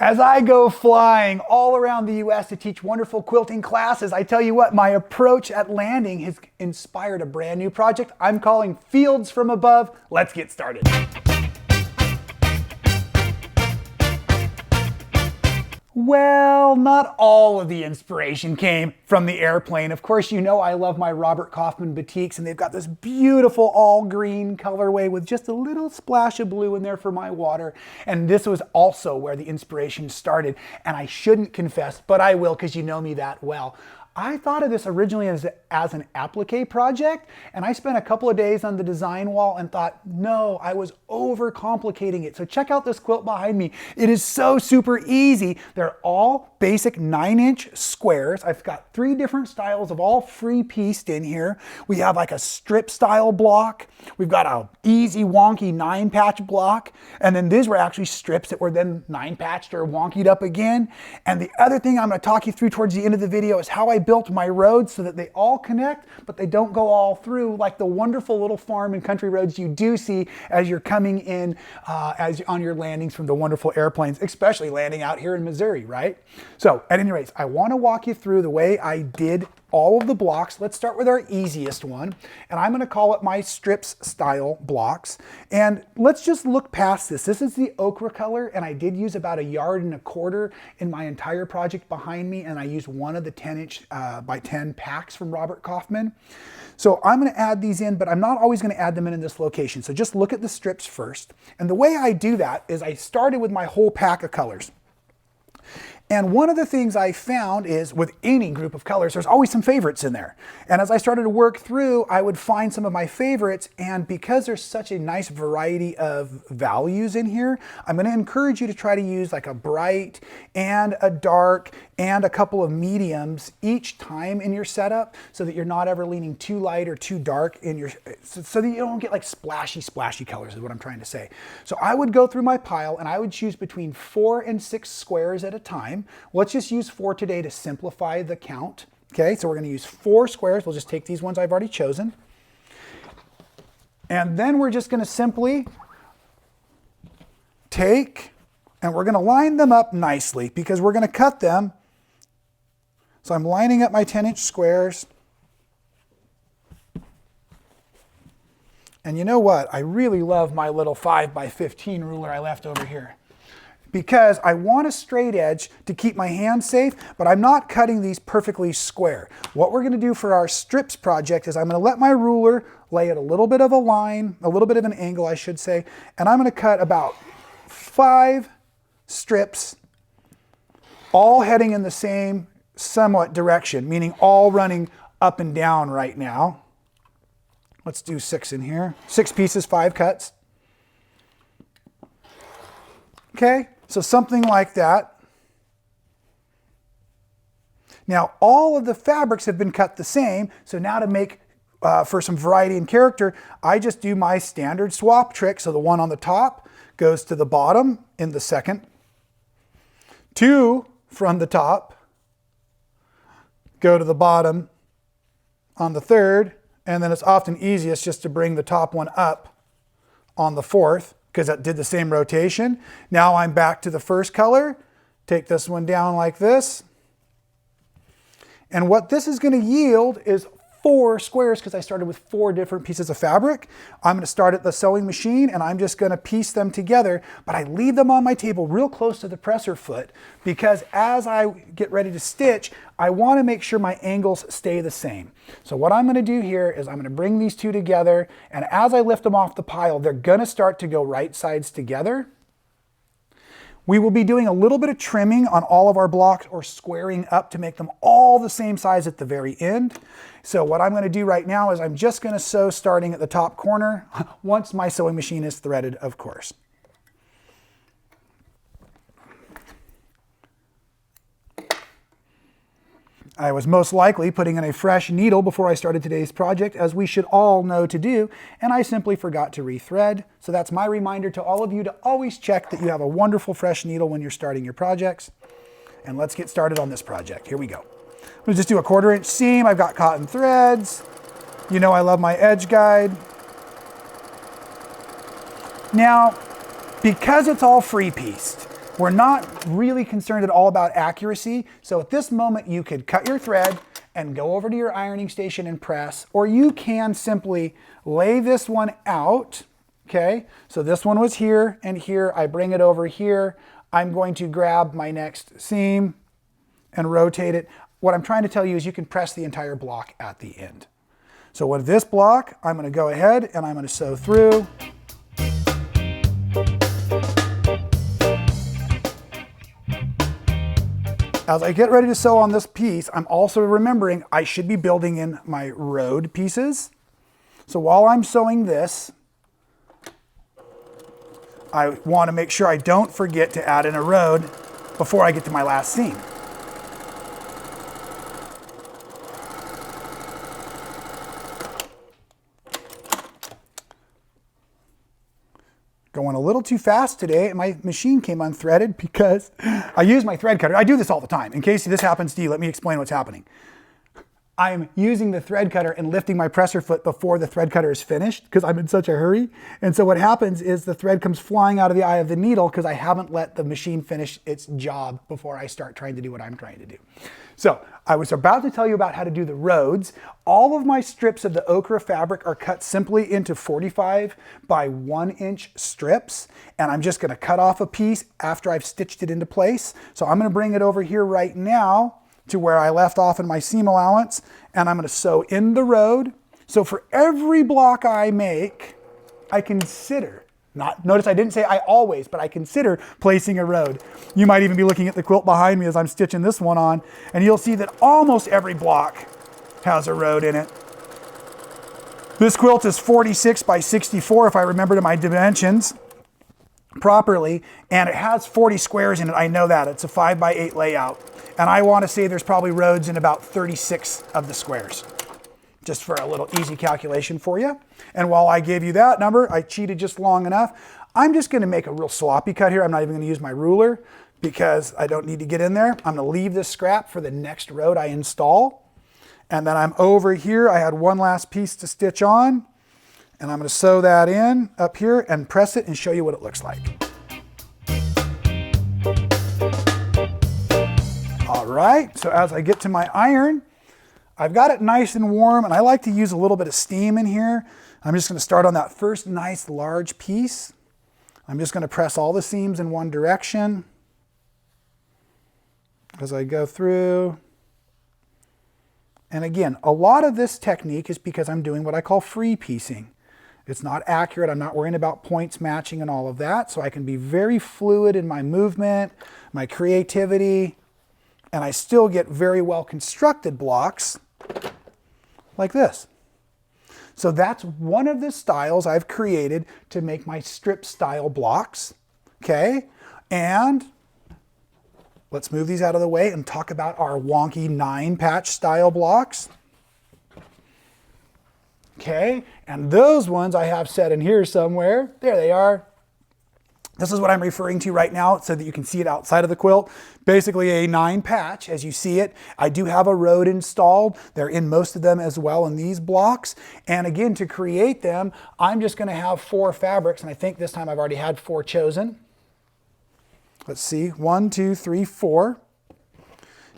As I go flying all around the US to teach wonderful quilting classes, I tell you what, my approach at landing has inspired a brand new project I'm calling Fields from Above. Let's get started. Well, not all of the inspiration came from the airplane. Of course, you know I love my Robert Kaufman batiks, and they've got this beautiful all green colorway with just a little splash of blue in there for my water. And this was also where the inspiration started. And I shouldn't confess, but I will because you know me that well. I thought of this originally as an applique project, and I spent a couple of days on the design wall and thought, no, I was overcomplicating it. So check out this quilt behind me. It is so super easy. They're all basic 9-inch squares. I've got 3 different styles of all free-pieced in here. We have like a strip style block. We've got a easy wonky 9-patch block. And then these were actually strips that were then 9-patched or wonkied up again. And the other thing I'm going to talk you through towards the end of the video is how I built my roads so that they all connect, but they don't go all through like the wonderful little farm and country roads you do see as you're coming in on your landings from the wonderful airplanes, especially landing out here in Missouri, right? So at any rate, I want to walk you through the way I did all of the blocks. Let's start with our easiest one, and I'm going to call it my strips style blocks. And let's just look past this. This is the ochre color, and I did use about 1.25 yards in my entire project behind me, and I used one of the 10-inch by 10 packs from Robert Kaufman. So I'm going to add these in, but I'm not always going to add them in this location. So just look at the strips first. And the way I do that is I started with my whole pack of colors. And one of the things I found is with any group of colors, there's always some favorites in there. And as I started to work through, I would find some of my favorites. And because there's such a nice variety of values in here, I'm going to encourage you to try to use like a bright and a dark and a couple of mediums each time in your setup so that you're not ever leaning too light or too dark in your, so that you don't get like splashy colors is what I'm trying to say. So I would go through my pile and I would choose between 4 and 6 squares at a time. Let's just use 4 today to simplify the count. Okay, so we're going to use 4 squares. We'll just take these ones I've already chosen. And then we're just going to simply take, and we're going to line them up nicely because we're going to cut them. So I'm lining up my 10-inch squares. And you know what? I really love my little 5x15 ruler I left over here, because I want a straight edge to keep my hand safe, but I'm not cutting these perfectly square. What we're going to do for our strips project is I'm going to let my ruler lay at a little bit of a line, a little bit of an angle, I should say, and I'm going to cut about 5 strips, all heading in the same somewhat direction, meaning all running up and down right now. Let's do 6 in here. 6 pieces, 5 cuts. Okay. So something like that. Now all of the fabrics have been cut the same, so now to make for some variety and character, I just do my standard swap trick. So the one on the top goes to the bottom in the second, 2 from the top go to the bottom on the third, and then it's often easiest just to bring the top one up on the fourth, because that did the same rotation. Now I'm back to the first color. Take this one down like this. And what this is going to yield is 4 squares because I started with 4 different pieces of fabric. I'm going to start at the sewing machine and I'm just going to piece them together, but I leave them on my table real close to the presser foot because as I get ready to stitch, I want to make sure my angles stay the same. So what I'm going to do here is I'm going to bring these 2 together, and as I lift them off the pile, they're going to start to go right sides together. We will be doing a little bit of trimming on all of our blocks or squaring up to make them all the same size at the very end. So what I'm going to do right now is I'm just going to sew starting at the top corner once my sewing machine is threaded, of course. I was most likely putting in a fresh needle before I started today's project, as we should all know to do, and I simply forgot to rethread. So that's my reminder to all of you to always check that you have a wonderful fresh needle when you're starting your projects. And let's get started on this project. Here we go. I'm going to just do a 1/4 inch seam. I've got cotton threads. You know I love my edge guide. Now, because it's all free-pieced, we're not really concerned at all about accuracy. So at this moment, you could cut your thread and go over to your ironing station and press, or you can simply lay this one out, okay? So this one was here and here, I bring it over here. I'm going to grab my next seam and rotate it. What I'm trying to tell you is you can press the entire block at the end. So with this block, I'm going to go ahead and I'm going to sew through. As I get ready to sew on this piece, I'm also remembering I should be building in my road pieces. So while I'm sewing this, I want to make sure I don't forget to add in a road before I get to my last seam. Going a little too fast today. My machine came unthreaded because I use my thread cutter. I do this all the time. In case this happens to you, let me explain what's happening. I'm using the thread cutter and lifting my presser foot before the thread cutter is finished because I'm in such a hurry. And so what happens is the thread comes flying out of the eye of the needle because I haven't let the machine finish its job before I start trying to do what I'm trying to do. So I was about to tell you about how to do the roads. All of my strips of the ochre fabric are cut simply into 45 by 1 inch strips. And I'm just gonna cut off a piece after I've stitched it into place. So I'm gonna bring it over here right now to where I left off in my seam allowance, and I'm going to sew in the road. So for every block I make, I consider, notice I didn't say I always, but I consider placing a road. You might even be looking at the quilt behind me as I'm stitching this one on, and you'll see that almost every block has a road in it. This quilt is 46 by 64 if I remember to my dimensions properly, and it has 40 squares in it. I know that. It's a 5 by 8 layout. And I want to say there's probably roads in about 36 of the squares, just for a little easy calculation for you. And while I gave you that number, I cheated just long enough. I'm just going to make a real sloppy cut here. I'm not even going to use my ruler because I don't need to get in there. I'm going to leave this scrap for the next road I install. And then I'm over here. I had one last piece to stitch on, and I'm going to sew that in up here and press it and show you what it looks like. All right, so as I get to my iron, I've got it nice and warm, and I like to use a little bit of steam in here. I'm just going to start on that first nice large piece. I'm just going to press all the seams in one direction as I go through. And again, a lot of this technique is because I'm doing what I call free piecing. It's not accurate. I'm not worrying about points matching and all of that, so I can be very fluid in my movement, my creativity, and I still get very well constructed blocks like this. So that's one of the styles I've created to make my strip style blocks, okay? And let's move these out of the way and talk about our wonky 9 patch style blocks. Okay, and those ones I have set in here somewhere. There they are. This is what I'm referring to right now so that you can see it outside of the quilt. Basically a 9 patch as you see it. I do have a road installed. They're in most of them as well in these blocks. And again, to create them, I'm just going to have 4 fabrics. And I think this time I've already had 4 chosen. Let's see, 1, 2, 3, 4.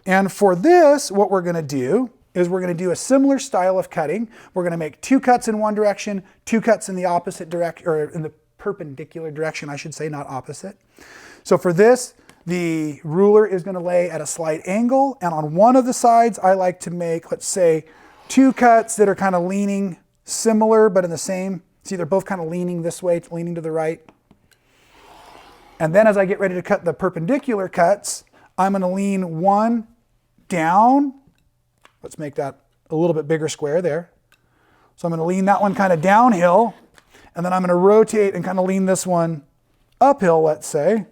And for this, what we're going to do is we're going to do a similar style of cutting. We're going to make 2 cuts in one direction, 2 cuts in the opposite direction, or in the perpendicular direction, I should say, not opposite. So for this, the ruler is going to lay at a slight angle, and on one of the sides, I like to make, let's say, 2 cuts that are kind of leaning similar, but in the same. See, they're both kind of leaning this way, leaning to the right. And then as I get ready to cut the perpendicular cuts, I'm going to lean one down. Let's make that a little bit bigger square there. So I'm going to lean that one kind of downhill, and then I'm going to rotate and kind of lean this one uphill, let's say.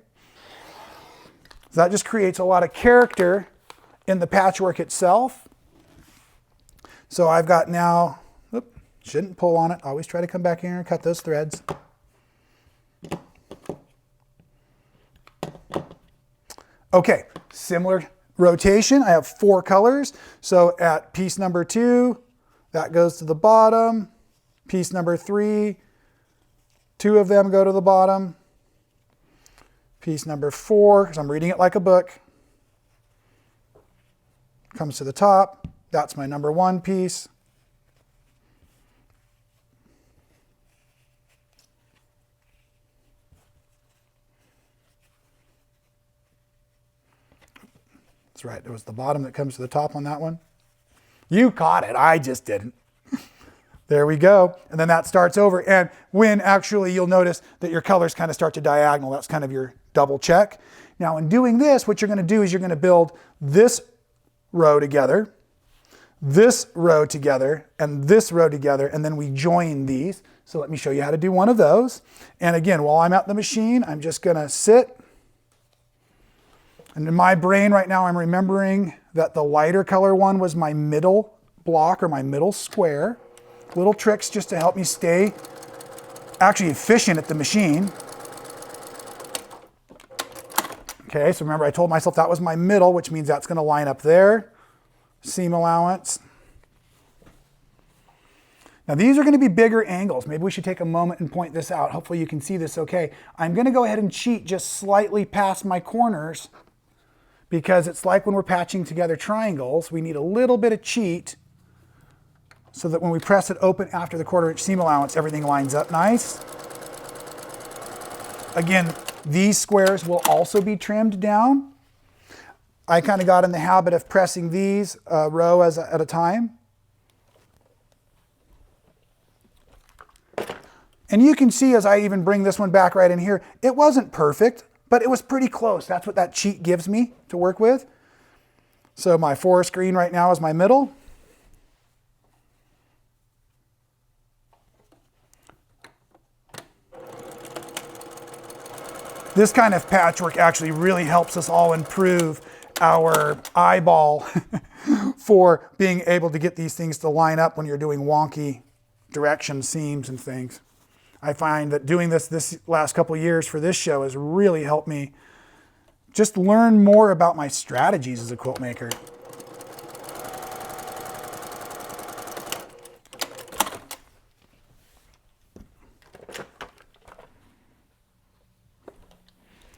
So that just creates a lot of character in the patchwork itself. So I've got now, shouldn't pull on it. Always try to come back here and cut those threads. Okay, similar rotation. I have 4 colors. So at piece number 2, that goes to the bottom. Piece number 3, 2 of them go to the bottom. Piece number 4, because I'm reading it like a book, comes to the top. That's my number 1 piece. That's right, it was the bottom that comes to the top on that one. You caught it, I just didn't. There we go. And then that starts over. And when actually you'll notice that your colors kind of start to diagonal, that's kind of your double check. Now in doing this, what you're going to do is you're going to build this row together, this row together, and this row together, and then we join these. So let me show you how to do one of those. And again, while I'm at the machine, I'm just going to sit. And in my brain right now, I'm remembering that the lighter color one was my middle block or my middle square. Little tricks just to help me stay actually efficient at the machine. Okay, so remember I told myself that was my middle, which means that's going to line up there. Seam allowance. Now these are going to be bigger angles. Maybe we should take a moment and point this out. Hopefully you can see this okay. I'm going to go ahead and cheat just slightly past my corners because it's like when we're patching together triangles, we need a little bit of cheat so that when we press it open after the 1/4 inch seam allowance, everything lines up nice. Again, these squares will also be trimmed down. I kind of got in the habit of pressing these row at a time. And you can see as I even bring this one back right in here, it wasn't perfect, but it was pretty close. That's what that cheat gives me to work with. So my forest green right now is my middle. This kind of patchwork actually really helps us all improve our eyeball for being able to get these things to line up when you're doing wonky direction seams and things. I find that doing this last couple of years for this show has really helped me just learn more about my strategies as a quilt maker.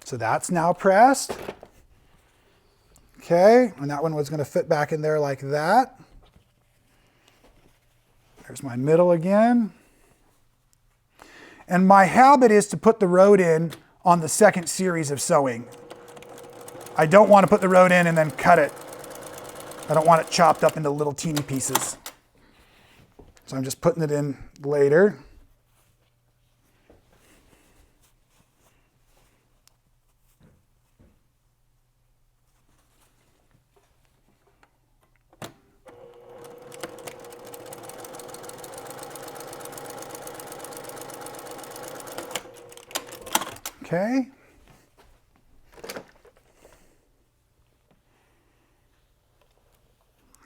So that's now pressed. Okay, and that one was going to fit back in there like that. There's my middle again. And my habit is to put the road in on the second series of sewing. I don't want to put the road in and then cut it. I don't want it chopped up into little teeny pieces. So I'm just putting it in later. Okay.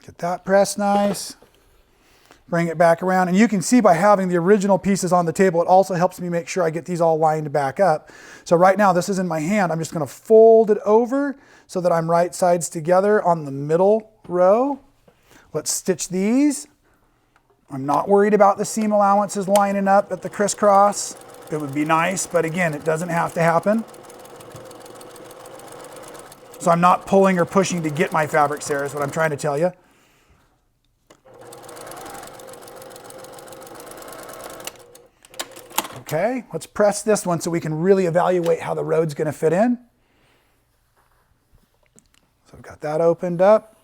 Get that pressed nice. Bring it back around. And you can see by having the original pieces on the table, it also helps me make sure I get these all lined back up. So right now, this is in my hand. I'm just going to fold it over so that I'm right sides together on the middle row. Let's stitch these. I'm not worried about the seam allowances lining up at the crisscross. It would be nice, but again, it doesn't have to happen. So I'm not pulling or pushing to get my fabrics there is what I'm trying to tell you. Okay, let's press this one so we can really evaluate how the road's going to fit in. So I've got that opened up.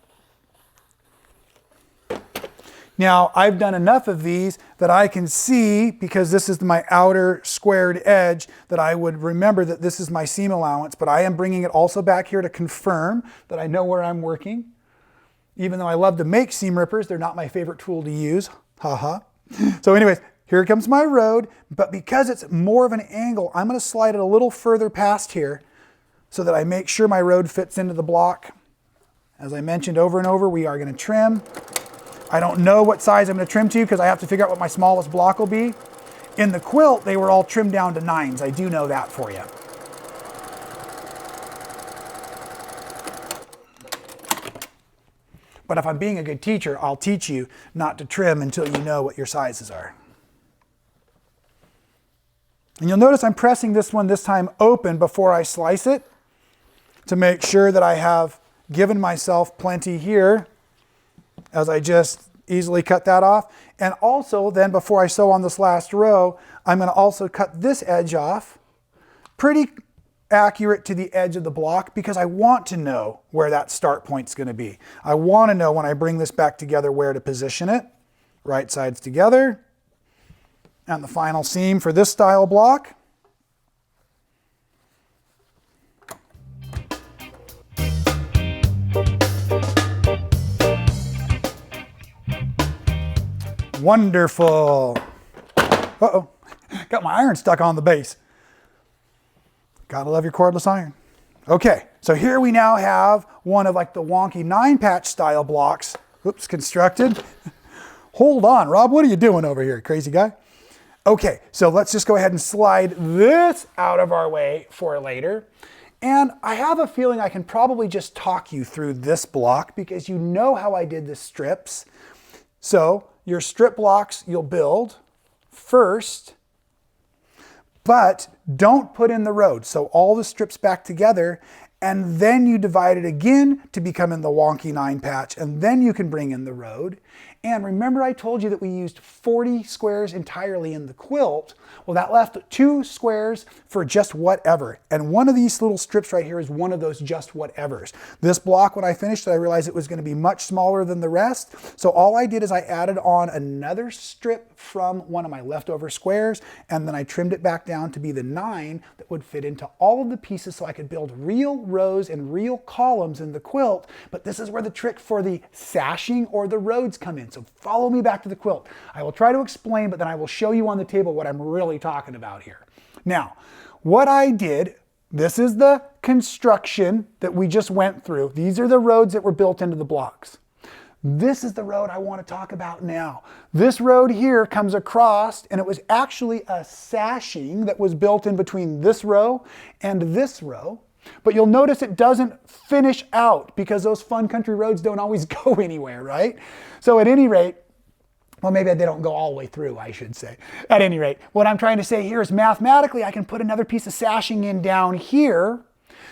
Now, I've done enough of these that I can see, because this is my outer squared edge, that I would remember that this is my seam allowance, but I am bringing it also back here to confirm that I know where I'm working. Even though I love to make seam rippers, they're not my favorite tool to use. Haha. So anyways, here comes my road, but because it's more of an angle, I'm going to slide it a little further past here so that I make sure my road fits into the block. As I mentioned over and over, we are going to trim. I don't know what size I'm going to trim to because I have to figure out what my smallest block will be. In the quilt, they were all trimmed down to 9s. I do know that for you. But if I'm being a good teacher, I'll teach you not to trim until you know what your sizes are. And you'll notice I'm pressing this one this time open before I slice it to make sure that I have given myself plenty here as I just easily cut that off. And also then before I sew on this last row, I'm going to also cut this edge off pretty accurate to the edge of the block because I want to know where that start point's going to be. I want to know when I bring this back together where to position it. Right sides together. And the final seam for this style block. Wonderful. Uh-oh, got my iron stuck on the base. Gotta love your cordless iron. Okay, so here we now have one of like the wonky 9-patch style blocks. Oops, constructed. Hold on, Rob, what are you doing over here, crazy guy? Okay, so let's just go ahead and slide this out of our way for later. And I have a feeling I can probably just talk you through this block because you know how I did the strips. So your strip blocks you'll build first, but don't put in the road. So all the strips back together, and then you divide it again to become in the wonky 9-patch, and then you can bring in the road. And remember I told you that we used 40 squares entirely in the quilt? Well, that left 2 squares for just whatever. And one of these little strips right here is one of those just whatevers. This block, when I finished it, I realized it was going to be much smaller than the rest. So all I did is I added on another strip from one of my leftover squares, and then I trimmed it back down to be the 9 that would fit into all of the pieces so I could build real rows and real columns in the quilt. But this is where the trick for the sashing or the roads come in. So follow me back to the quilt. I will try to explain, but then I will show you on the table what I'm really talking about here. Now, what I did, this is the construction that we just went through. These are the roads that were built into the blocks. This is the road I want to talk about now. This road here comes across, and it was actually a sashing that was built in between this row and this row. But you'll notice it doesn't finish out because those fun country roads don't always go anywhere, right? So at any rate, well, maybe they don't go all the way through, I should say. At any rate, what I'm trying to say here is mathematically, I can put another piece of sashing in down here.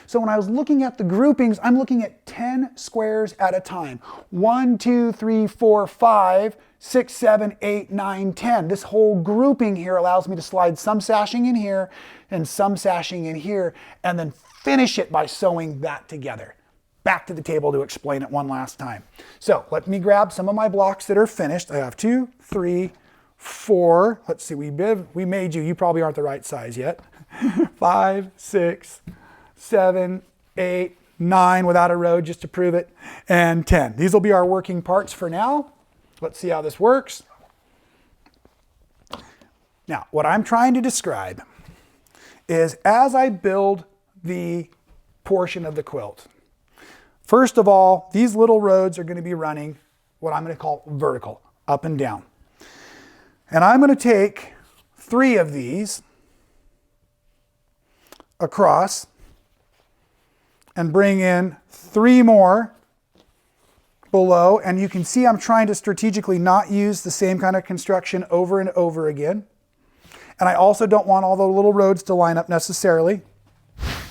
So when I was looking at the groupings, I'm looking at 10 squares at a time. 1, 2, 3, 4, 5, 6, 7, 8, 9, 10. This whole grouping here allows me to slide some sashing in here and some sashing in here, and then finish it by sewing that together. Back to the table to explain it one last time. So let me grab some of my blocks that are finished. I have 2, 3, 4. Let's see, we made you. You probably aren't the right size yet. 5, 6, 7, 8, 9 without a road just to prove it, and 10. These will be our working parts for now. Let's see how this works. Now, what I'm trying to describe is as I build the portion of the quilt, first of all, these little roads are going to be running what I'm going to call vertical, up and down. And I'm going to take 3 of these across and bring in 3 more below. And you can see I'm trying to strategically not use the same kind of construction over and over again. And I also don't want all the little roads to line up necessarily.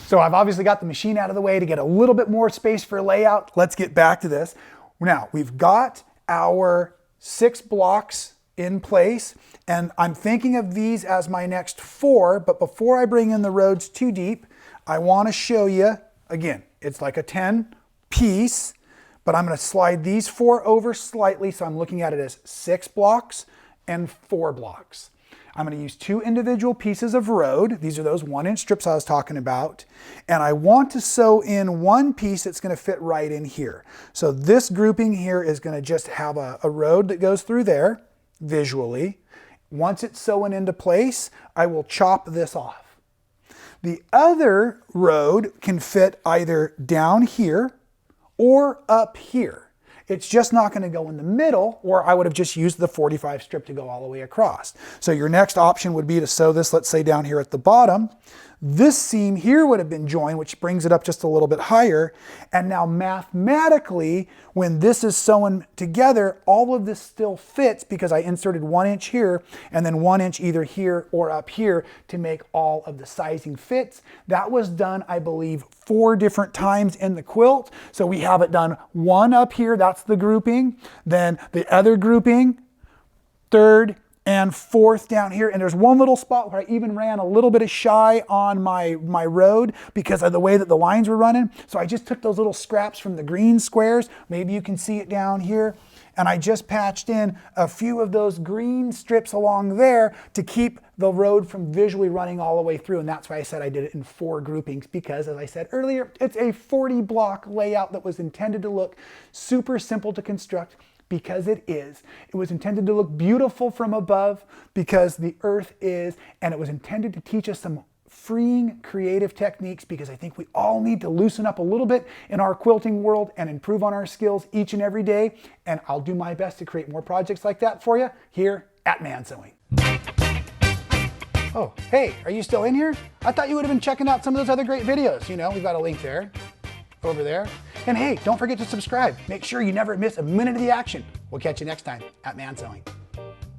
So I've obviously got the machine out of the way to get a little bit more space for layout. Let's get back to this. Now, we've got our 6 blocks in place, and I'm thinking of these as my next 4, but before I bring in the roads too deep, I want to show you, again, it's like a 10 piece, but I'm going to slide these 4 over slightly, so I'm looking at it as 6 blocks and 4 blocks. I'm going to use 2 individual pieces of road. These are those 1-inch strips I was talking about. And I want to sew in one piece that's going to fit right in here. So this grouping here is going to just have a road that goes through there visually. Once it's sewn into place, I will chop this off. The other road can fit either down here or up here. It's just not going to go in the middle, or I would have just used the 45 strip to go all the way across. So your next option would be to sew this, let's say down here at the bottom. This seam here would have been joined, which brings it up just a little bit higher. And now mathematically, when this is sewn together, all of this still fits because I inserted 1 inch here and then 1 inch either here or up here to make all of the sizing fits. That was done, I believe, 4 different times in the quilt. So we have it done 1 up here, that's the grouping, then the other grouping, 3rd, and 4th down here. And there's one little spot where I even ran a little bit of shy on my road because of the way that the lines were running. So I just took those little scraps from the green squares. Maybe you can see it down here. And I just patched in a few of those green strips along there to keep the road from visually running all the way through. And that's why I said I did it in 4 groupings because, as I said earlier, it's a 40 block layout that was intended to look super simple to construct, because it is. It was intended to look beautiful from above because the earth is, and it was intended to teach us some freeing creative techniques because I think we all need to loosen up a little bit in our quilting world and improve on our skills each and every day. And I'll do my best to create more projects like that for you here at Mansewing. Oh, hey, are you still in here? I thought you would have been checking out some of those other great videos. You know, we've got a link there, over there. And hey, don't forget to subscribe. Make sure you never miss a minute of the action. We'll catch you next time at Mansewing.